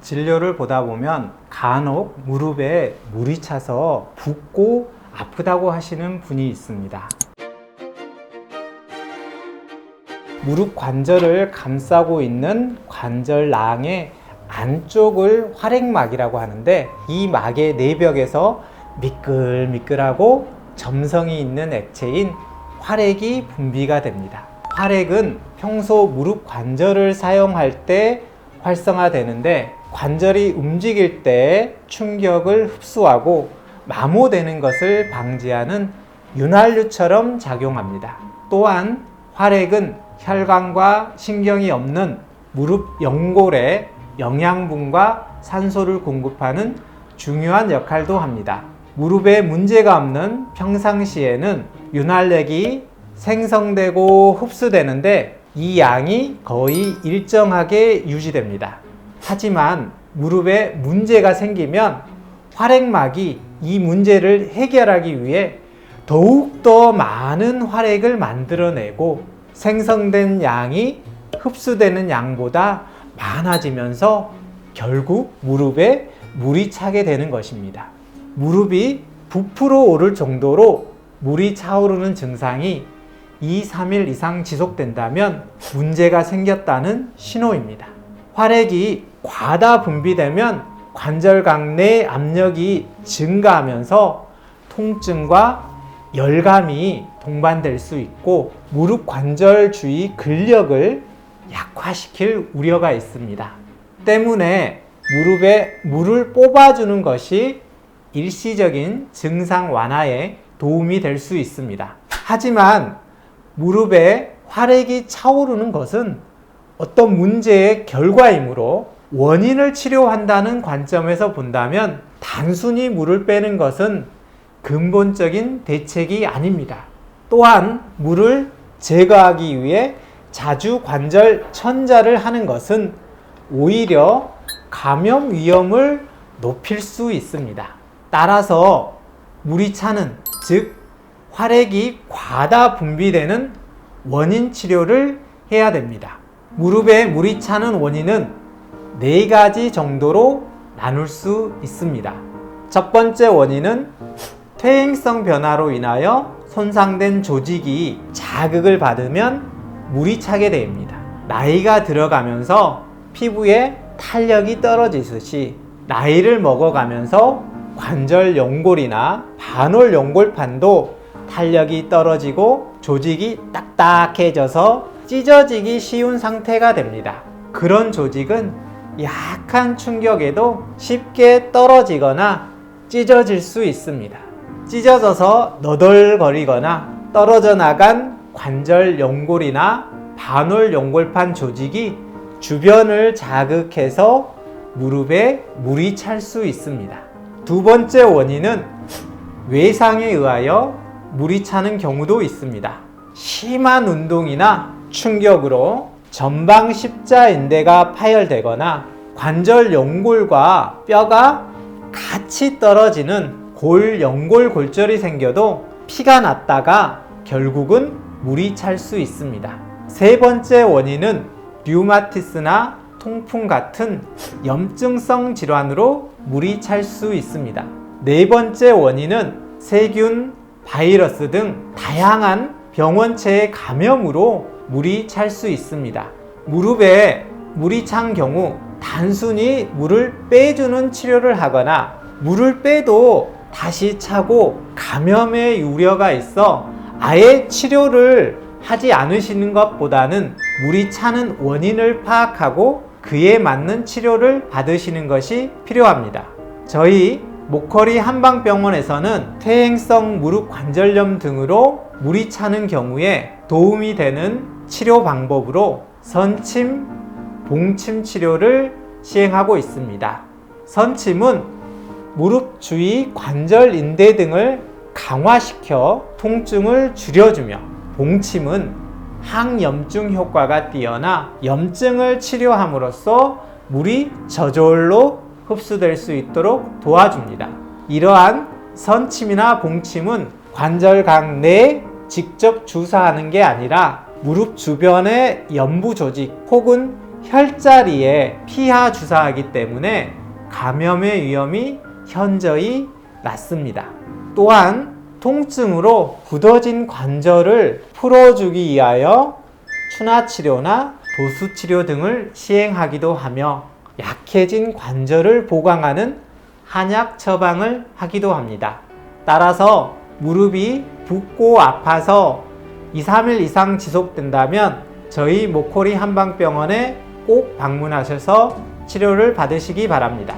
진료를 보다 보면 간혹 무릎에 물이 차서 붓고 아프다고 하시는 분이 있습니다. 무릎 관절을 감싸고 있는 관절낭의 안쪽을 활액막이라고 하는데, 이 막의 내벽에서 미끌미끌하고 점성이 있는 액체인 활액이 분비가 됩니다. 활액은 평소 무릎 관절을 사용할 때 활성화되는데, 관절이 움직일 때 충격을 흡수하고 마모되는 것을 방지하는 윤활유처럼 작용합니다. 또한 활액은 혈관과 신경이 없는 무릎 연골에 영양분과 산소를 공급하는 중요한 역할도 합니다. 무릎에 문제가 없는 평상시에는 윤활액이 생성되고 흡수되는데 이 양이 거의 일정하게 유지됩니다. 하지만 무릎에 문제가 생기면 활액막이 이 문제를 해결하기 위해 더욱더 많은 활액을 만들어내고 생성된 양이 흡수되는 양보다 많아지면서 결국 무릎에 물이 차게 되는 것입니다. 무릎이 부풀어 오를 정도로 물이 차오르는 증상이 2-3일 이상 지속된다면 문제가 생겼다는 신호입니다. 활액이 과다 분비되면 관절각 내 압력이 증가하면서 통증과 열감이 동반될 수 있고 무릎 관절 주위 근력을 약화시킬 우려가 있습니다. 때문에 무릎에 물을 뽑아주는 것이 일시적인 증상 완화에 도움이 될 수 있습니다. 하지만 무릎에 활액이 차오르는 것은 어떤 문제의 결과이므로 원인을 치료한다는 관점에서 본다면 단순히 물을 빼는 것은 근본적인 대책이 아닙니다. 또한 물을 제거하기 위해 자주 관절 천자를 하는 것은 오히려 감염 위험을 높일 수 있습니다. 따라서 물이 차는, 즉 활액이 과다 분비되는 원인 치료를 해야 됩니다. 무릎에 물이 차는 원인은 4가지 정도로 나눌 수 있습니다. 첫 번째 원인은 퇴행성 변화로 인하여 손상된 조직이 자극을 받으면 물이 차게 됩니다. 나이가 들어가면서 피부에 탄력이 떨어지듯이 나이를 먹어가면서 관절 연골이나 반월 연골판도 탄력이 떨어지고 조직이 딱딱해져서 찢어지기 쉬운 상태가 됩니다. 그런 조직은 약한 충격에도 쉽게 떨어지거나 찢어질 수 있습니다. 찢어져서 너덜거리거나 떨어져 나간 관절 연골이나 반월 연골판 조직이 주변을 자극해서 무릎에 물이 찰 수 있습니다. 두 번째 원인은 외상에 의하여 물이 차는 경우도 있습니다. 심한 운동이나 충격으로 전방 십자인대가 파열되거나 관절 연골과 뼈가 같이 떨어지는 골연골골절이 생겨도 피가 났다가 결국은 물이 찰 수 있습니다. 세 번째 원인은 류마티스나 통풍 같은 염증성 질환으로 물이 찰 수 있습니다. 네 번째 원인은 세균, 바이러스 등 다양한 병원체의 감염으로 물이 찰 수 있습니다. 무릎에 물이 찬 경우 단순히 물을 빼주는 치료를 하거나 물을 빼도 다시 차고 감염의 우려가 있어 아예 치료를 하지 않으시는 것보다는 물이 차는 원인을 파악하고 그에 맞는 치료를 받으시는 것이 필요합니다. 저희 목허리 한방병원에서는 퇴행성 무릎 관절염 등으로 물이 차는 경우에 도움이 되는 치료 방법으로 선침, 봉침 치료를 시행하고 있습니다. 선침은 무릎 주위 관절 인대 등을 강화시켜 통증을 줄여주며, 봉침은 항염증 효과가 뛰어나 염증을 치료함으로써 물이 저절로 흡수될 수 있도록 도와줍니다. 이러한 선침이나 봉침은 관절각 내에 직접 주사하는 게 아니라 무릎 주변의 연부 조직 혹은 혈자리에 피하 주사하기 때문에 감염의 위험이 현저히 낮습니다. 또한 통증으로 굳어진 관절을 풀어주기 위하여 추나치료나 도수치료 등을 시행하기도 하며 약해진 관절을 보강하는 한약 처방을 하기도 합니다. 따라서 무릎이 붓고 아파서 2, 3일 이상 지속된다면 저희 모코리 한방병원에 꼭 방문하셔서 치료를 받으시기 바랍니다.